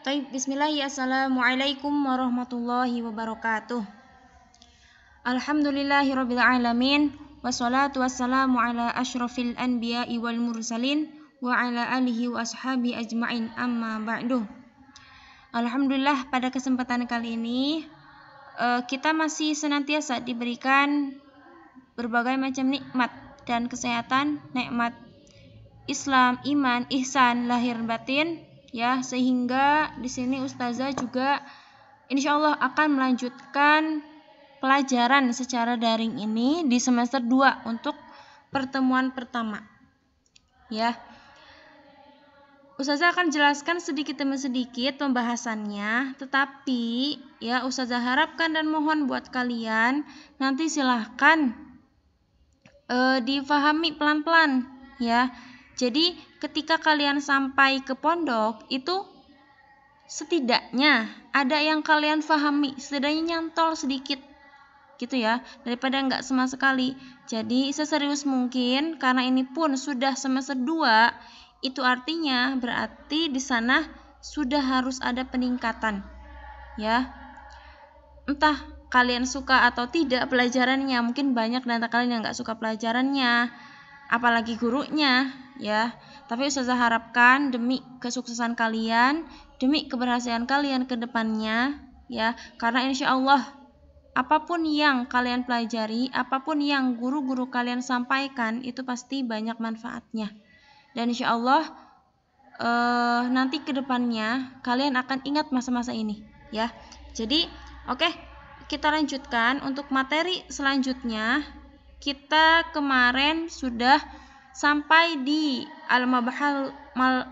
Taib, bismillah, assalamualaikum warahmatullahi wabarakatuh. Alhamdulillahirabbil alamin, wassalatu wassalamu ala asyrafil anbiya'i wal mursalin wa ala alihi wa ashabi ajmain, amma ba'du. Alhamdulillah, pada kesempatan kali ini kita masih senantiasa diberikan berbagai macam nikmat dan kesehatan, nikmat Islam, iman, ihsan, lahir batin, ya, sehingga di sini Ustazah juga insyaallah akan melanjutkan pelajaran secara daring ini di semester 2 untuk pertemuan pertama. Ya. Ustazah akan jelaskan sedikit demi sedikit pembahasannya, tetapi ya Ustazah harapkan dan mohon buat kalian nanti silahkan difahami pelan-pelan, ya. Jadi ketika kalian sampai ke pondok itu setidaknya ada yang kalian fahami, setidaknya nyantol sedikit gitu ya, daripada enggak sama sekali. Jadi seserius mungkin, karena ini pun sudah semester 2, itu artinya berarti di sana sudah harus ada peningkatan. Ya. Entah kalian suka atau tidak pelajarannya, mungkin banyak dari kalian yang enggak suka pelajarannya, apalagi gurunya, ya. Tapi Ustazah harapkan demi kesuksesan kalian, demi keberhasilan kalian ke depannya, ya, karena insyaallah apapun yang kalian pelajari, apapun yang guru-guru kalian sampaikan, itu pasti banyak manfaatnya. Dan insyaallah nanti ke depannya kalian akan ingat masa-masa ini, ya. Jadi, oke, kita lanjutkan untuk materi selanjutnya. Kita kemarin sudah sampai di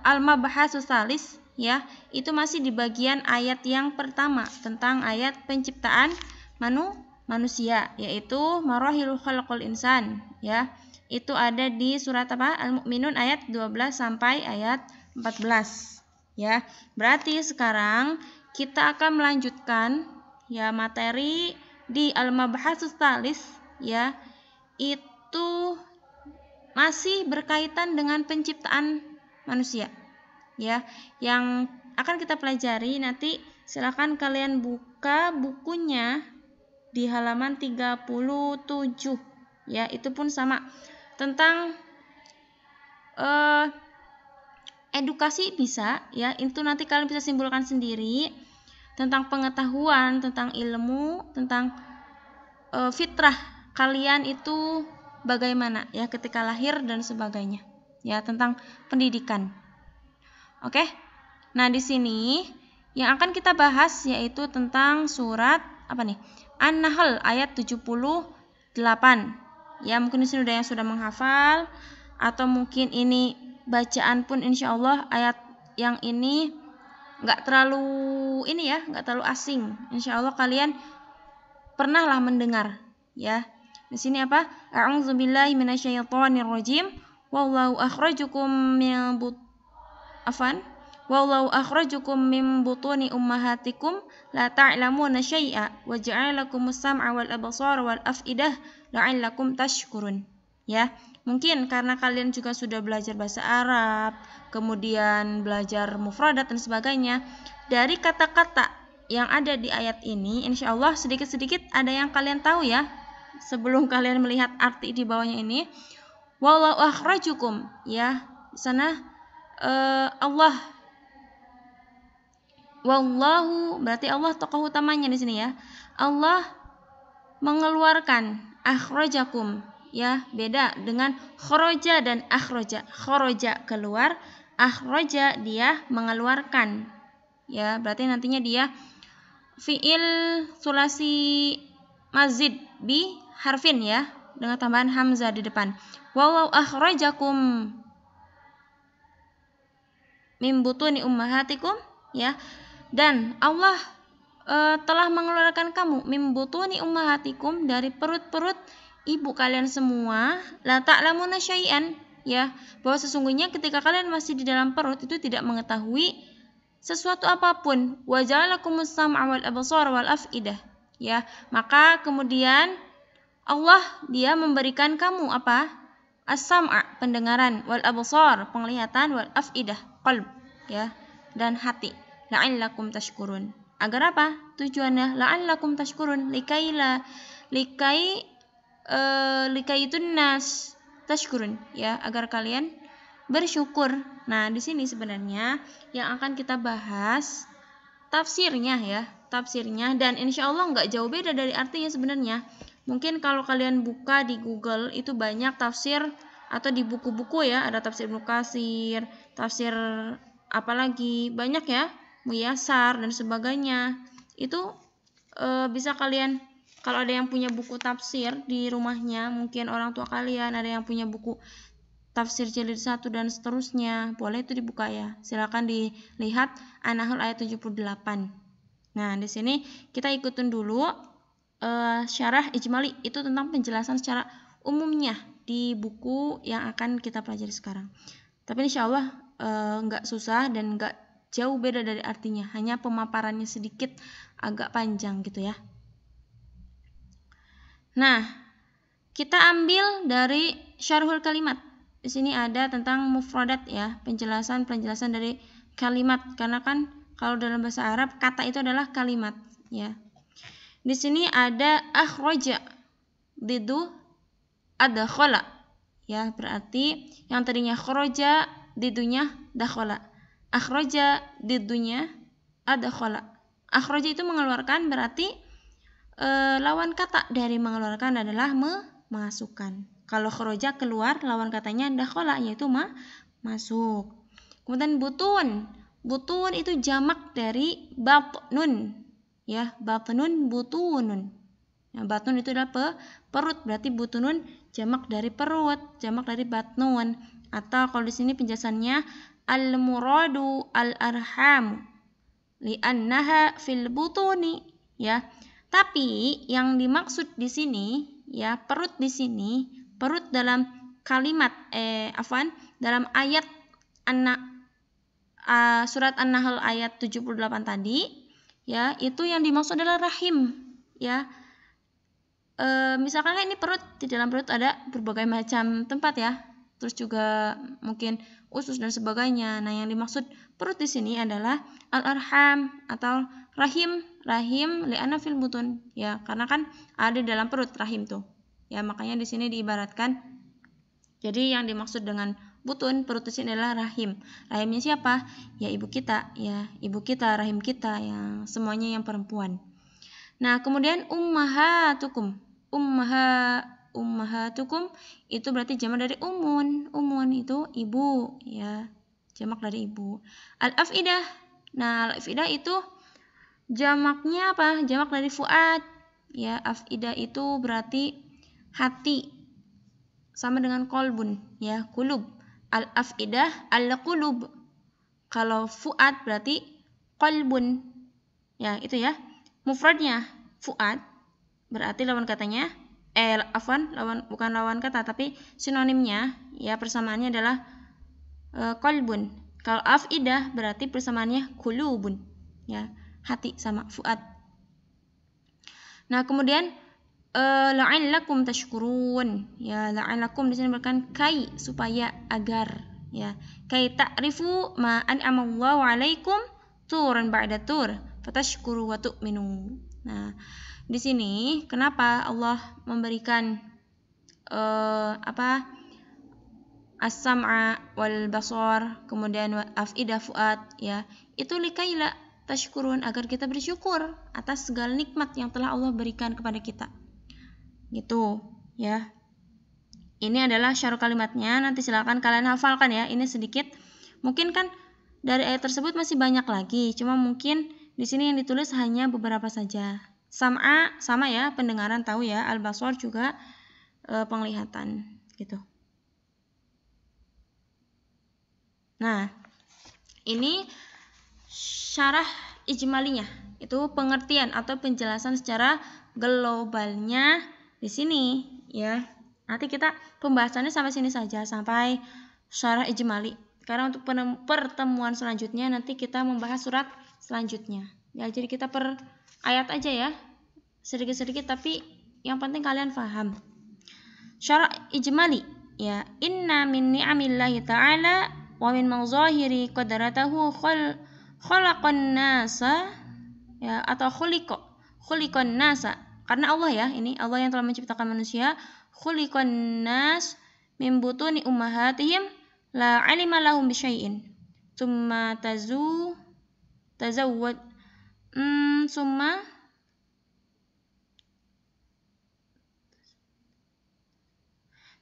al-mabhasus salis, ya. Itu masih di bagian ayat yang pertama tentang ayat penciptaan manusia, yaitu marahilul khalqul insan, ya. Itu ada di surat apa? Al-Mu'minun ayat 12 sampai ayat 14, ya. Berarti sekarang kita akan melanjutkan ya materi di al-mabhasus salis, ya. Itu masih berkaitan dengan penciptaan manusia, ya. Yang akan kita pelajari nanti silakan kalian buka bukunya di halaman 37, ya. Itu pun sama tentang edukasi bisa, ya. Itu nanti kalian bisa simpulkan sendiri tentang pengetahuan, tentang ilmu, tentang fitrah kalian itu bagaimana, ya, ketika lahir dan sebagainya, ya, tentang pendidikan. Oke. Nah, di sini yang akan kita bahas yaitu tentang surat apa nih? An-Nahl ayat 78. Ya, mungkin di sini yang sudah menghafal, atau mungkin ini bacaan pun insyaallah ayat yang ini enggak terlalu asing. Insyaallah kalian pernahlah mendengar, ya. Di sini apa? A'udzubillahi minasyaitonirrajim. Wallahu akhrajakum min butuni ummahatikum la ta'lamuna syai'a wa ja'alakumus sam'a wal absara wal af'idah la'allakum tashkurun. Ya, mungkin karena kalian juga sudah belajar bahasa Arab, kemudian belajar mufradat dan sebagainya. Dari kata-kata yang ada di ayat ini, insyaallah sedikit-sedikit ada yang kalian tahu, ya. Sebelum kalian melihat arti di bawahnya ini, wallahu akhrajukum, ya. Di sana Allah, wallahu berarti Allah tokoh utamanya di sini, ya. Allah mengeluarkan, akhrajakum, ya, beda dengan kharaja dan akhraja. Kharaja keluar, akhraja dia mengeluarkan, ya. Berarti nantinya dia fiil sulasi mazid bi harfin, ya, dengan tambahan hamzah di depan. Wallahu akhrajakum min butuni ummahatikum, ya. Dan Allah telah mengeluarkan kamu min butuni ummahatikum, dari perut-perut ibu kalian semua, la ta'lamuna syai'an, ya, bahwa sesungguhnya ketika kalian masih di dalam perut itu tidak mengetahui sesuatu apapun. Wa ja'alakumus sam'a wal absara wal af'idah, ya. Maka kemudian Allah dia memberikan kamu apa? As-sam'a, pendengaran, wal absar, penglihatan, wal af'idah, qalb, ya, dan hati. la'allakum tashkurun. Agar apa? Tujuannya la'allakum tashkurun, likai itu nas tashkurun, ya, agar kalian bersyukur. Nah, di sini sebenarnya yang akan kita bahas tafsirnya, ya, tafsirnya, dan insya Allah nggak jauh beda dari artinya sebenarnya. Mungkin kalau kalian buka di Google itu banyak tafsir, atau di buku-buku ya, ada tafsir Ibnu Katsir, tafsir apalagi banyak ya, Muyasar dan sebagainya. Itu bisa kalian, kalau ada yang punya buku tafsir di rumahnya, mungkin orang tua kalian ada yang punya buku tafsir jilid 1 dan seterusnya, boleh itu dibuka ya. Silakan dilihat An-Nahl ayat 78. Nah, di sini kita ikutin dulu syarah ijmali, itu tentang penjelasan secara umumnya di buku yang akan kita pelajari sekarang. Tapi insya Allah nggak susah dan nggak jauh beda dari artinya, hanya pemaparannya sedikit agak panjang gitu ya. Nah, kita ambil dari syarhul kalimat. Di sini ada tentang mufradat ya, penjelasan dari kalimat, karena kan kalau dalam bahasa Arab kata itu adalah kalimat ya. Di sini ada akhraja didu adkhala ya, berarti yang tadinya kharaja didunya dakhala. Akhraja didunya adkhala. Akhraja itu mengeluarkan, berarti lawan kata dari mengeluarkan adalah memasukkan. Kalau kharaja keluar, lawan katanya dakhala, yaitu masuk. Kemudian butun. Butun itu jamak dari batnun. Ya, batnun butunun. Ya, batnun itu adalah perut, berarti butunun jamak dari perut, jamak dari batnun. Atau kalau di sini penjelasannya al-muradu al-arham li'annaha fil butuni, ya. Tapi yang dimaksud di sini ya, perut di sini, perut dalam kalimat dalam ayat surat An-Nahl ayat 78 tadi ya, itu yang dimaksud adalah rahim ya. Misalkan ini perut, di dalam perut ada berbagai macam tempat ya, terus juga mungkin usus dan sebagainya. Nah, yang dimaksud perut di sini adalah al-arham atau rahim li'anna fil butun ya, karena kan ada di dalam perut rahim tuh ya, makanya di sini diibaratkan. Jadi yang dimaksud dengan butun, perut di sini adalah rahim. Rahimnya siapa? Ya ibu kita ya, ibu kita, rahim kita yang semuanya yang perempuan. Nah, kemudian ummahatukum. Ummahatukum itu berarti jamak dari umun. Umun itu ibu ya, jamak dari ibu. Al-afidah. Nah, al-afidah itu jamaknya apa? Jamak dari fuad. Ya, afidah itu berarti hati. Sama dengan kolbun ya, kulub. Al-afidah al-qulub. Kalau fuad berarti kolbun. Ya, itu ya. Mufradnya fuad, berarti lawan katanya bukan lawan kata tapi sinonimnya ya, persamaannya adalah qalbun. Kalau afidah berarti persamaannya qulubun ya, hati sama fuad. Nah, kemudian la'allakum tashkurun ya, la'allakum di sini merupakan kai, supaya, agar ya, kai ta'rifu ma an'amallahu 'alaikum turan ba'da tur fatashkuru wa tu'minu. Nah, di sini kenapa Allah memberikan as-sam'a wal basar, kemudian afidah fuad ya, itu likaila tashkurun, agar kita bersyukur atas segala nikmat yang telah Allah berikan kepada kita. Gitu ya. Ini adalah syarah kalimatnya, nanti silakan kalian hafalkan ya. Ini sedikit. Mungkin kan dari ayat tersebut masih banyak lagi, cuma mungkin di sini yang ditulis hanya beberapa saja. Sam'a sama ya, pendengaran tahu ya, al-basar juga penglihatan gitu. Nah, ini syarah ijmalinya, itu pengertian atau penjelasan secara globalnya di sini ya. Nanti kita pembahasannya sampai sini saja, sampai syarah ijmali. Karena untuk pertemuan selanjutnya nanti kita membahas surat selanjutnya. Ya, jadi kita per ayat aja ya, sedikit-sedikit, tapi yang penting kalian paham. Syarah ijmali ya, inna min ni'amillahi ta'ala wa min mazahiri qadratahu Khalaqan nasa, ya, atau khuliqan nasa, karena Allah ya, ini Allah yang telah menciptakan manusia. Khuliqan nas min butuni ummahatihim la alima lahum bisyai'in summa tazawwad summa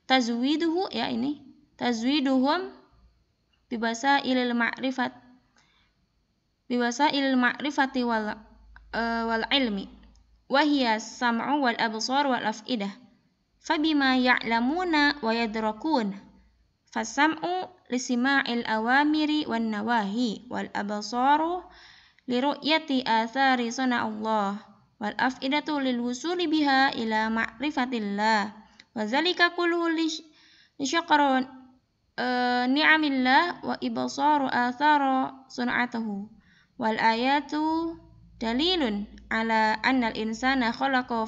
tazwiduhu, ya, ini tazwiduhum biwasailil ma'rifati wal ilmi wa hiya sam'u wal absar wal af'idah fabima ya'lamuna wa yadrakun fasam'u lisima'il awamiri wan nawahi wal absaru liru'yati athari sana'allah wal af'idatu lil wusuli biha ila ma'rifatillah wa zalika kulluhu li syaqara ni'amillah wa ibsaru athara sun'atahu wal ayatu dalilun ala annal insana khalaqa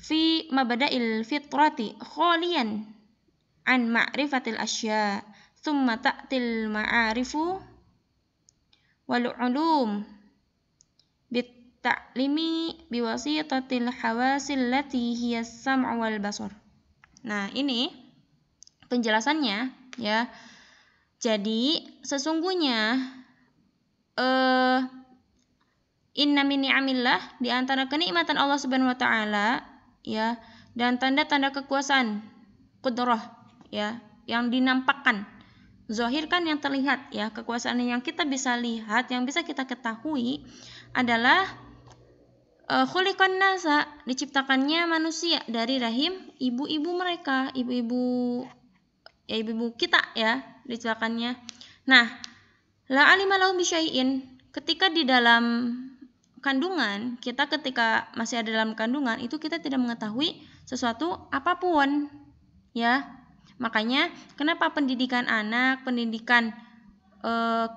fi mabda'il fitrati khaliyan an ma'rifatil asya thumma ta'til ma'arifu wal ulum bit ta'limi biwasitatil hawasil lati hiya sam'u wal basar. Nah, ini penjelasannya, ya. Jadi sesungguhnya inna min ni'amillah, di antara kenikmatan Allah Subhanahu wa taala, ya, dan tanda-tanda kekuasaan qudrah, ya, yang dinampakkan, zahirkan yang terlihat, ya, kekuasaan yang kita bisa lihat, yang bisa kita ketahui adalah khuliqan nasa, diciptakannya manusia dari rahim ibu-ibu mereka, ibu-ibu kita, ya, diciptakannya. Nah, la alima lahum bisyai'in, ketika di dalam kandungan, kita ketika masih ada dalam kandungan itu kita tidak mengetahui sesuatu apapun, ya. Makanya kenapa pendidikan anak, pendidikan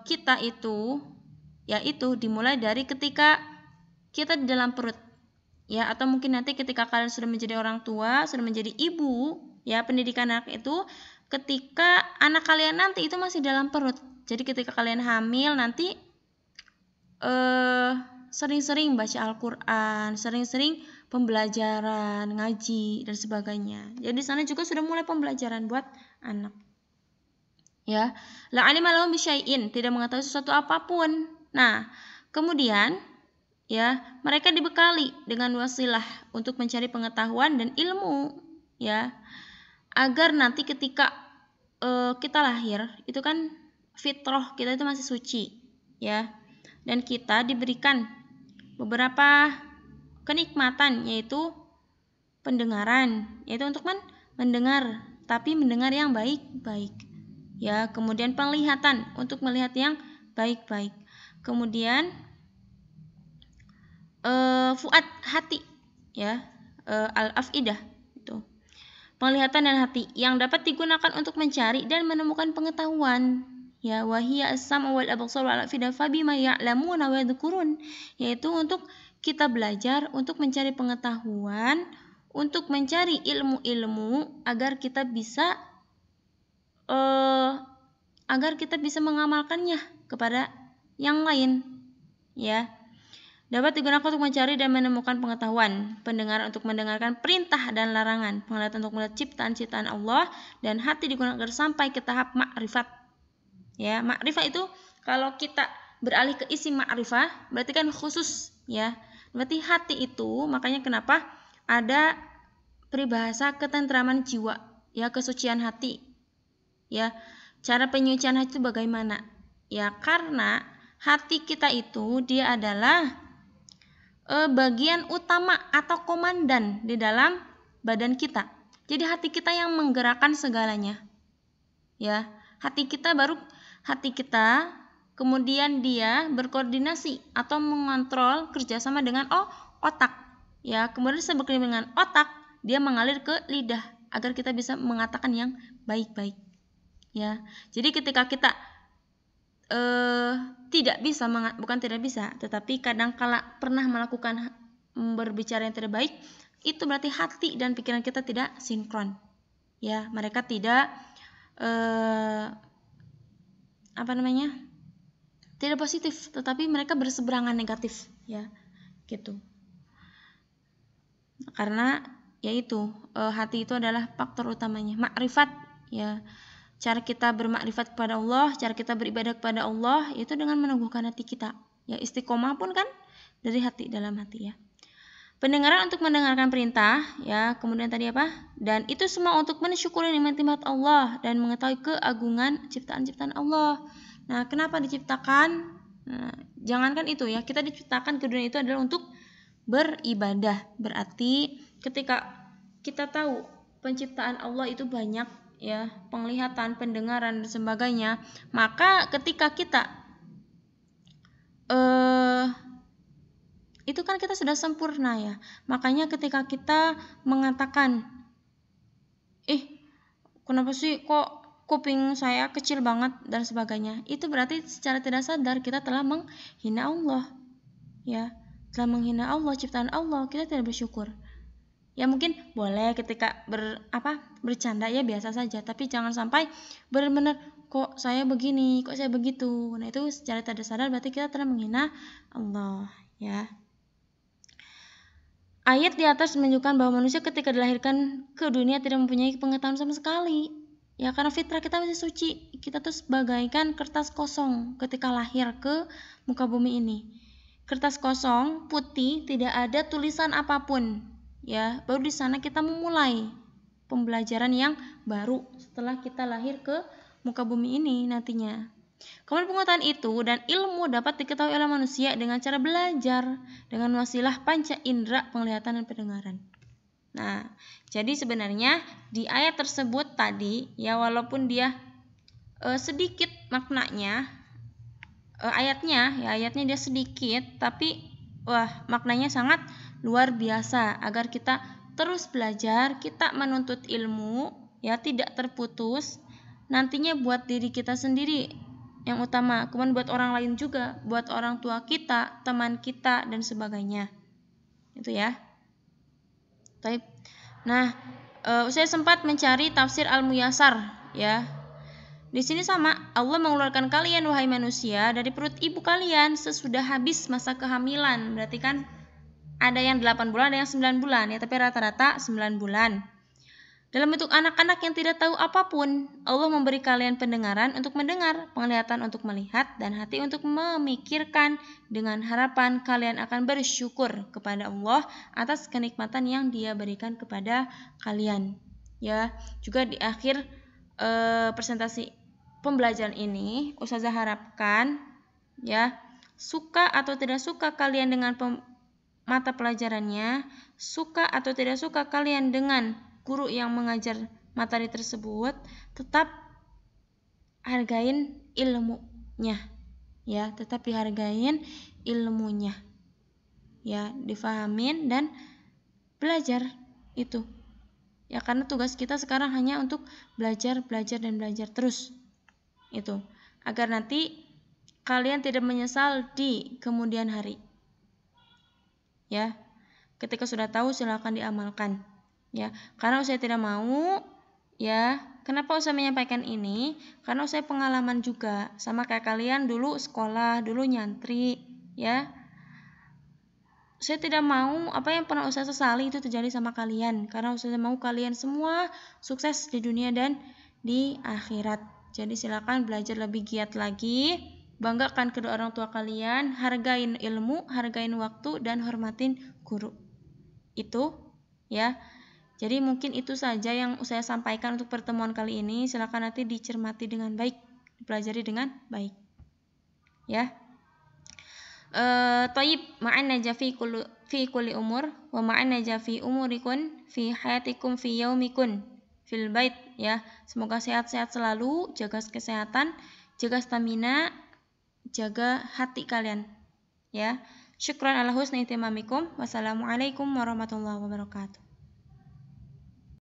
kita itu, yaitu dimulai dari ketika kita di dalam perut, ya, atau mungkin nanti ketika kalian sudah menjadi orang tua, sudah menjadi ibu, ya. Pendidikan anak itu ketika anak kalian nanti itu masih dalam perut. Jadi ketika kalian hamil nanti sering-sering baca Al-Qur'an, sering-sering pembelajaran, ngaji dan sebagainya. Jadi di sana juga sudah mulai pembelajaran buat anak. Ya, la alima lahum bisyai'in, tidak mengetahui sesuatu apapun. Nah, kemudian, ya, mereka dibekali dengan wasilah untuk mencari pengetahuan dan ilmu, ya, agar nanti ketika kita lahir itu kan fitrah kita itu masih suci, ya, dan kita diberikan beberapa kenikmatan, yaitu pendengaran, yaitu untuk mendengar, tapi mendengar yang baik-baik, ya. Kemudian penglihatan, untuk melihat yang baik-baik. Kemudian fuad, hati, ya, al-afidah, itu penglihatan dan hati yang dapat digunakan untuk mencari dan menemukan pengetahuan, ya. Wahiya as-sam'u wal absar wal afidah fabima ya'lamuna wa yadhkurun, yaitu untuk kita belajar, untuk mencari pengetahuan, untuk mencari ilmu-ilmu agar kita bisa mengamalkannya kepada yang lain, ya. Dapat digunakan untuk mencari dan menemukan pengetahuan, pendengaran untuk mendengarkan perintah dan larangan, penglihatan untuk melihat ciptaan-ciptaan Allah, dan hati digunakan sampai ke tahap ma'rifat. Ya, ma'rifat itu kalau kita beralih ke isi ma'rifah berarti kan khusus, ya. Berarti hati itu, makanya kenapa ada peribahasa ketentraman jiwa, ya, kesucian hati. Ya, cara penyucian hati itu bagaimana? Ya, karena hati kita itu dia adalah bagian utama atau komandan di dalam badan kita. Jadi hati kita yang menggerakkan segalanya, ya. Hati kita kemudian dia berkoordinasi atau mengontrol kerjasama dengan otak, ya. Kemudian sebagai dengan otak dia mengalir ke lidah agar kita bisa mengatakan yang baik-baik, ya. Jadi ketika kita bukan tidak bisa, tetapi kadangkala pernah melakukan berbicara yang tidak baik, itu berarti hati dan pikiran kita tidak sinkron, ya. Mereka tidak tidak positif, tetapi mereka berseberangan negatif, ya, gitu. Karena yaitu hati itu adalah faktor utamanya, makrifat, ya. Cara kita bermakrifat kepada Allah, cara kita beribadah kepada Allah itu dengan meneguhkan hati kita. Ya, istiqomah pun kan dari hati, dalam hati, ya. Pendengaran untuk mendengarkan perintah, ya. Kemudian tadi apa? Dan itu semua untuk mensyukuri nikmat-nikmat Allah dan mengetahui keagungan ciptaan-ciptaan Allah. Nah, kenapa diciptakan? Nah, jangankan itu, ya. Kita diciptakan ke dunia itu adalah untuk beribadah. Berarti ketika kita tahu penciptaan Allah itu banyak, ya, penglihatan, pendengaran dan sebagainya, maka ketika kita itu kan kita sudah sempurna, ya. Makanya ketika kita mengatakan, kenapa sih kok kuping saya kecil banget dan sebagainya, itu berarti secara tidak sadar kita telah menghina Allah, ya. Telah menghina Allah, ciptaan Allah, kita tidak bersyukur. Ya mungkin boleh ketika bercanda, ya biasa saja, tapi jangan sampai benar-benar kok saya begini, kok saya begitu. Nah, itu secara tidak sadar berarti kita telah menghina Allah, ya. Ayat di atas menunjukkan bahwa manusia ketika dilahirkan ke dunia tidak mempunyai pengetahuan sama sekali. Ya, karena fitrah kita masih suci. Kita tuh bagaikan kertas kosong ketika lahir ke muka bumi ini. Kertas kosong, putih, tidak ada tulisan apapun. Ya, baru di sana kita memulai pembelajaran yang baru setelah kita lahir ke muka bumi ini nantinya. Kemudian pengetahuan itu dan ilmu dapat diketahui oleh manusia dengan cara belajar dengan wasilah panca indera, penglihatan dan pendengaran. Nah, jadi sebenarnya di ayat tersebut tadi, ya, walaupun dia sedikit maknanya, ayatnya dia sedikit, tapi maknanya sangat luar biasa agar kita terus belajar, kita menuntut ilmu, ya, tidak terputus, nantinya buat diri kita sendiri yang utama, kemudian buat orang lain juga, buat orang tua kita, teman kita dan sebagainya. Itu, ya. Nah, saya sempat mencari tafsir Al-Muyassar, ya. Di sini sama, Allah mengeluarkan kalian wahai manusia dari perut ibu kalian sesudah habis masa kehamilan. Berarti kan ada yang 8 bulan, ada yang 9 bulan, ya, tapi rata-rata 9 bulan. Dalam bentuk anak-anak yang tidak tahu apapun, Allah memberi kalian pendengaran untuk mendengar, penglihatan untuk melihat, dan hati untuk memikirkan, dengan harapan kalian akan bersyukur kepada Allah atas kenikmatan yang Dia berikan kepada kalian. Ya, juga di akhir presentasi pembelajaran ini, Ustazah harapkan, ya, suka atau tidak suka kalian dengan mata pelajarannya, suka atau tidak suka kalian dengan guru yang mengajar materi tersebut, tetap hargain ilmunya, ya, tetap dihargain ilmunya, ya, difahamin dan belajar itu, ya, karena tugas kita sekarang hanya untuk belajar dan belajar terus, itu, agar nanti kalian tidak menyesal di kemudian hari, ya. Ketika sudah tahu silakan diamalkan, ya. Karena saya tidak mau, ya. Kenapa saya menyampaikan ini? Karena saya pengalaman juga sama kayak kalian dulu sekolah, dulu nyantri, ya. Saya tidak mau apa yang pernah Ustazah sesali itu terjadi sama kalian, karena Ustazah mau kalian semua sukses di dunia dan di akhirat. Jadi silakan belajar lebih giat lagi, banggakan kedua orang tua kalian, hargain ilmu, hargain waktu, dan hormatin guru. Itu, ya. Jadi mungkin itu saja yang saya sampaikan untuk pertemuan kali ini. Silakan nanti dicermati dengan baik, dipelajari dengan baik, ya. Thayyib, ma'an naja fi kulli umur wa ma'an naja fi umurikun fi hayatikum fi yaumikun fil bait, ya. Semoga sehat-sehat selalu, jaga kesehatan, jaga stamina, jaga hati kalian, ya. Syukran ala husni ihtimamikum. Wassalamualaikum warahmatullahi wabarakatuh.